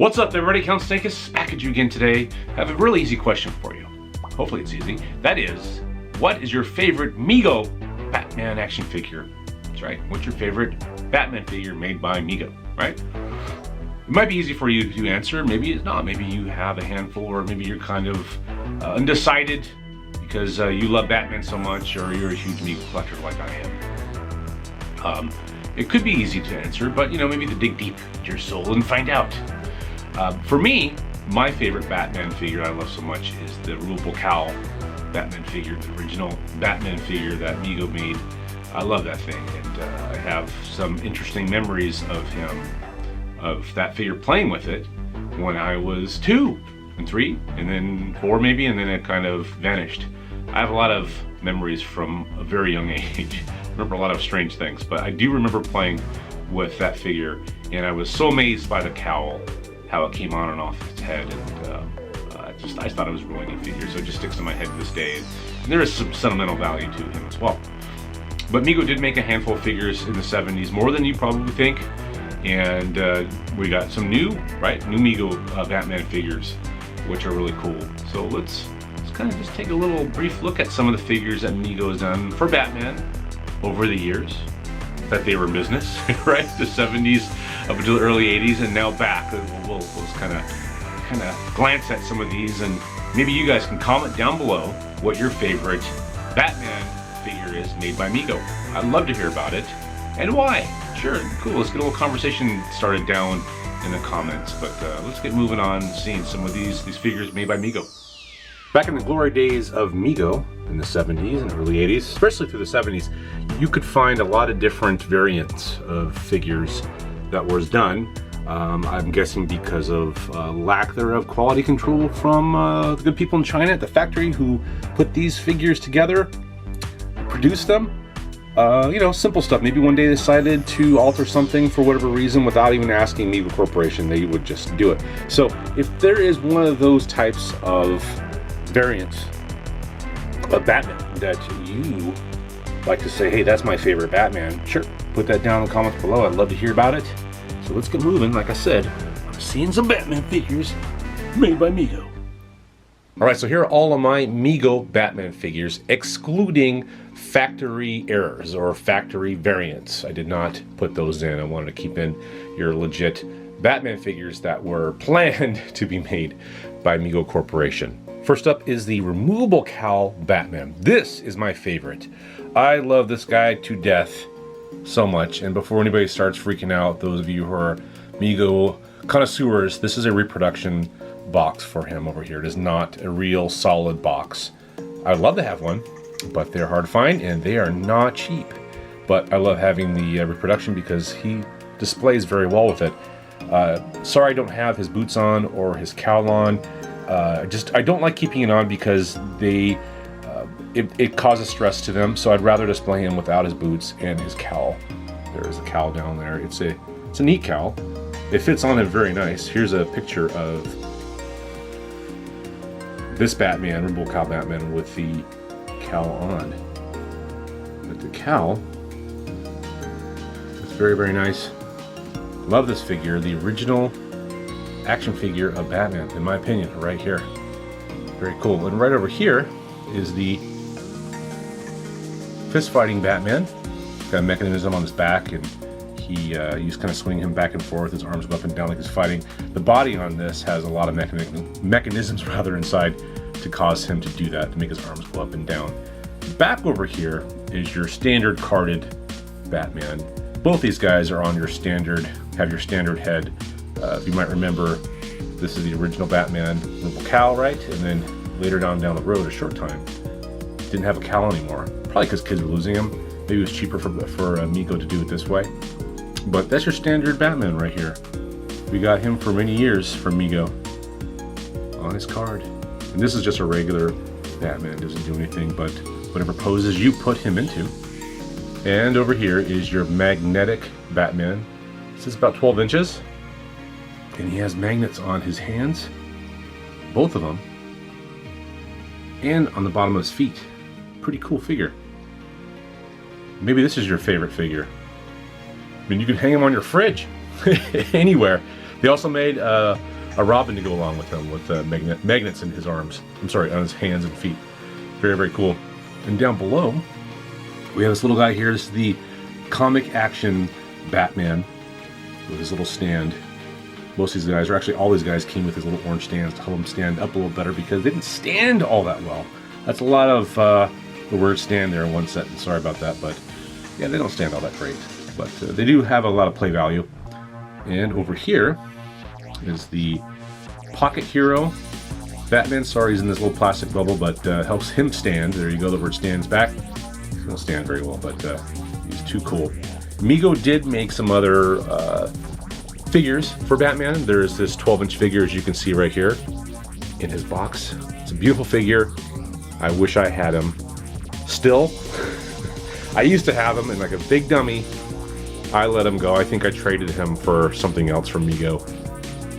What's up everybody, Count STANKUS back at you again today. I have a really easy question for you. Hopefully it's easy. That is, what is your favorite MEGO Batman action figure? That's right, what's your favorite Batman figure made by MEGO, right? It might be easy for you to answer, maybe it's not. Maybe you have a handful, or maybe you're kind of undecided because you love Batman so much, or you're a huge MEGO collector like I am. It could be easy to answer, but you know, maybe to dig deep into your soul and find out. For me, my favorite Batman figure I love so much is the removable cowl Batman figure, the original Batman figure that MEGO made. I love that thing, and I have some interesting memories of that figure playing with it when I was 2 and 3 and then 4 maybe, and then it kind of vanished. I have a lot of memories from a very young age. I remember a lot of strange things, but I do remember playing with that figure, and I was so amazed by the cowl, how it came on and off its head, and I thought it was a really neat figure, so it just sticks in my head to this day. And there is some sentimental value to him as well. But MEGO did make a handful of figures in the 70s, more than you probably think, and we got some new MEGO Batman figures, which are really cool. So let's kind of just take a little brief look at some of the figures that MEGO has done for Batman over the years that they were in business, right? The 70s up until the early 80s, and now back. We'll just kind of glance at some of these, and maybe you guys can comment down below what your favorite Batman figure is made by MEGO. I'd love to hear about it and why. Sure, cool. Let's get a little conversation started down in the comments, but let's get moving on, seeing some of these figures made by MEGO. Back in the glory days of MEGO in the 70s and early 80s, especially through the 70s, you could find a lot of different variants of figures that was done. I'm guessing because of lack thereof quality control from the good people in China at the factory who put these figures together, produced them. You know, simple stuff. Maybe one day they decided to alter something for whatever reason without even asking MEGO Corporation. They would just do it. So if there is one of those types of variants of Batman that you like to say, hey, that's my favorite Batman, sure, put that down in the comments below. I'd love to hear about it. So let's get moving. Like I said, I'm seeing some Batman figures made by MEGO. Alright, so here are all of my MEGO Batman figures, excluding factory errors or factory variants. I did not put those in. I wanted to keep in your legit Batman figures that were planned to be made by MEGO Corporation. First up is the removable cowl Batman. This is my favorite. I love this guy to death so much, and before anybody starts freaking out, those of you who are MEGO connoisseurs, this is a reproduction box for him over here. It is not a real solid box. I'd love to have one, but they're hard to find and they are not cheap. But I love having the reproduction because he displays very well with it. Sorry I don't have his boots on or his cowl on. I don't like keeping it on because it causes stress to them, so I'd rather display him without his boots and his cowl. There's a cowl down there. It's a neat cowl. It fits on him very nice. Here's a picture of this Batman, removable cowl Batman, with the cowl on. But the cowl, it's very, very nice. Love this figure, the original action figure of Batman, in my opinion, right here. Very cool. And right over here is the fist-fighting Batman. Got a mechanism on his back, and he's kind of swinging him back and forth. His arms go up and down like he's fighting. The body on this has a lot of mechanisms inside to cause him to do that, to make his arms go up and down. Back over here is your standard carded Batman. Both these guys are on your standard, have your standard head. If you might remember, this is the original Batman removable cowl, right? And then later down the road, a short time, didn't have a cowl anymore. Probably because kids were losing him. Maybe it was cheaper for MEGO to do it this way. But that's your standard Batman right here. We got him for many years from MEGO on his card. And this is just a regular Batman. Doesn't do anything but whatever poses you put him into. And over here is your magnetic Batman. This is about 12 inches. And he has magnets on his hands, both of them, and on the bottom of his feet. Pretty cool figure. Maybe this is your favorite figure. I mean, you can hang them on your fridge anywhere. They also made a Robin to go along with him with magnets in his arms. I'm sorry, on his hands and feet. Very, very cool. And down below, we have this little guy here. This is the comic action Batman with his little stand. Most of these guys, or actually all these guys, came with these little orange stands to help them stand up a little better because they didn't stand all that well. That's a lot of the word stand there in one sentence. Sorry about that, but yeah, they don't stand all that great. But they do have a lot of play value. And over here is the Pocket Hero Batman. Sorry, he's in this little plastic bubble, but helps him stand. There you go, the word stands back. He don't stand very well, but he's too cool. MEGO did make some other figures for Batman. There's this 12-inch figure, as you can see right here in his box. It's a beautiful figure. I wish I had him still. I used to have him in like a big dummy. I let him go. I think I traded him for something else from MEGO,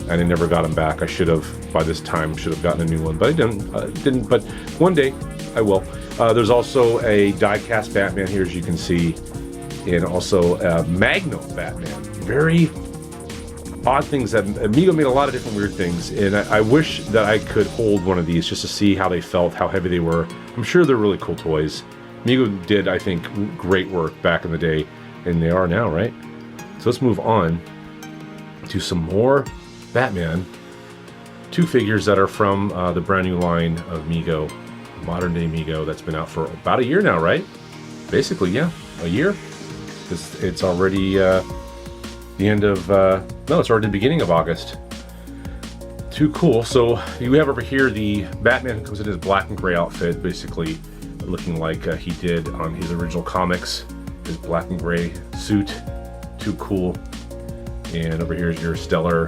and I never got him back. I should have, by this time, should have gotten a new one, but I didn't. But one day I will. There's also a die-cast Batman here, as you can see, and also a Magno Batman. Very odd things that MEGO made a lot of different weird things, and I wish that I could hold one of these just to see how they felt, how heavy they were. I'm sure they're really cool toys. MEGO did, I think, great work back in the day, and they are now, right? So let's move on to some more Batman. Two figures that are from the brand new line of MEGO, modern day MEGO, that's been out for about a year now, right? Basically, yeah, a year. It's already the end of, no, it's already the beginning of August. Too cool. So you have over here the Batman who comes in his black and gray outfit, basically looking like he did on his original comics. His black and gray suit. Too cool. And over here is your stellar,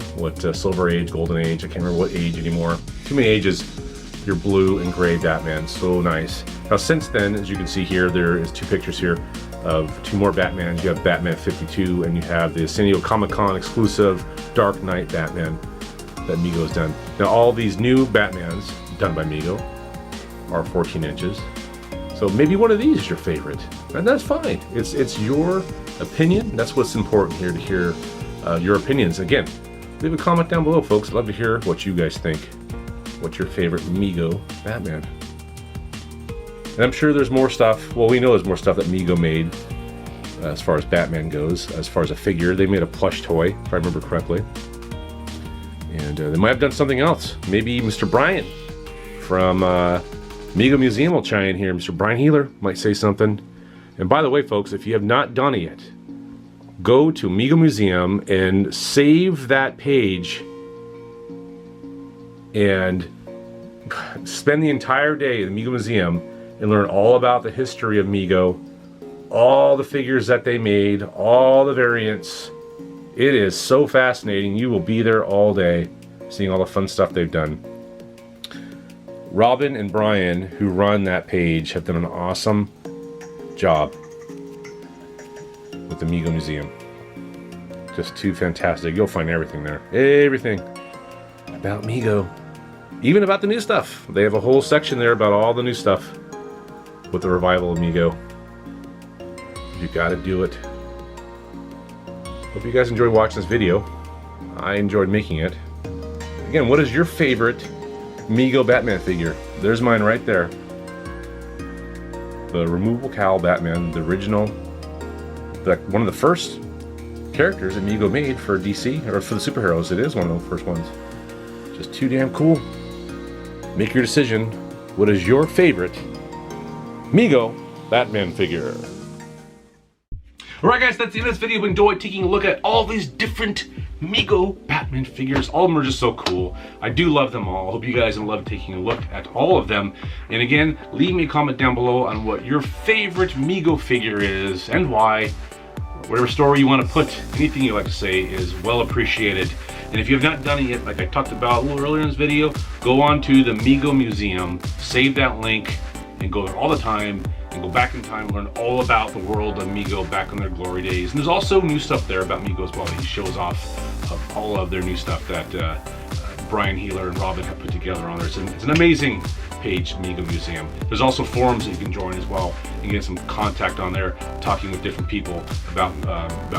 Silver Age, Golden Age, I can't remember what age anymore. Too many ages. Your blue and gray Batman, so nice. Now since then, as you can see here, there is two pictures here of two more Batmans. You have Batman 52 and you have the San Diego Comic-Con exclusive Dark Knight Batman that MEGO has done. Now all these new Batmans done by MEGO are 14 inches. So maybe one of these is your favorite, and that's fine. It's your opinion. That's what's important here, to hear your opinions. Again, leave a comment down below, folks. I'd love to hear what you guys think. What's your favorite MEGO Batman? And I'm sure there's more stuff. Well, we know there's more stuff that MEGO made as far as Batman goes. As far as a figure, they made a plush toy, if I remember correctly. And they might have done something else. Maybe Mr. Brian from MEGO Museum will chime in here. Mr. Brian Healer might say something. And by the way, folks, if you have not done it yet, go to MEGO Museum and save that page and spend the entire day at the MEGO Museum and learn all about the history of MEGO, all the figures that they made, all the variants. It is so fascinating. You will be there all day seeing all the fun stuff they've done. Robin and Brian, who run that page, have done an awesome job with the MEGO Museum. Just too fantastic. You'll find everything there. Everything about MEGO. Even about the new stuff. They have a whole section there about all the new stuff with the revival of MEGO. You gotta do it. Hope you guys enjoyed watching this video. I enjoyed making it. Again, what is your favorite MEGO Batman figure? There's mine right there. The removable cowl Batman, the original, one of the first characters that MEGO made for DC, or for the superheroes. It is one of the first ones. Just too damn cool. Make your decision. What is your favorite MEGO Batman figure? Alright guys, that's the end of this video. We enjoyed taking a look at all these different MEGO Batman figures. All of them are just so cool. I do love them all. I hope you guys have loved taking a look at all of them. And again, leave me a comment down below on what your favorite MEGO figure is and why. Whatever story you want to put, anything you like to say is well appreciated. And if you have not done it yet, like I talked about a little earlier in this video, go on to the MEGO Museum, save that link, and go there all the time, and go back in time, learn all about the world of MEGO back in their glory days. And there's also new stuff there about MEGO as well. He shows off all of their new stuff that Brian Healer and Robin have put together on there. It's an amazing page, MEGO Museum. There's also forums that you can join as well and get some contact on there, talking with different people about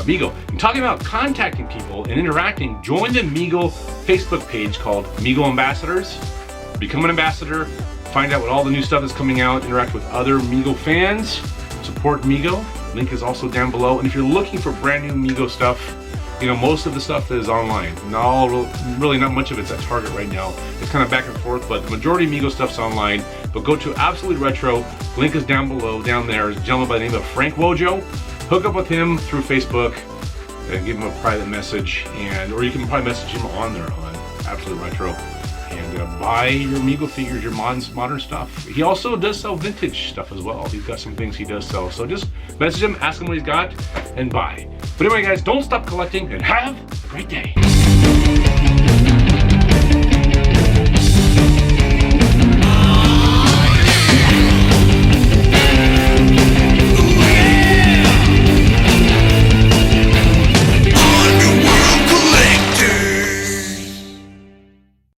MEGO. And talking about contacting people and interacting, join the MEGO Facebook page called MEGO Ambassadors. Become an ambassador, find out what all the new stuff is coming out, interact with other MEGO fans, support MEGO. Link is also down below. And if you're looking for brand new MEGO stuff, you know, most of the stuff is online. Really not much of it's at Target right now. It's kind of back and forth, but the majority of MEGO stuff's online. But go to Absolutely Retro. Link is down below, down there. There's a gentleman by the name of Frank Wojo. Hook up with him through Facebook and give him a private message, or you can probably message him on there on Absolutely Retro. And buy your MEGO figures, your modern stuff. He also does sell vintage stuff as well. He's got some things he does sell. So just message him, ask him what he's got, and buy. But anyway, guys, don't stop collecting and have a great day.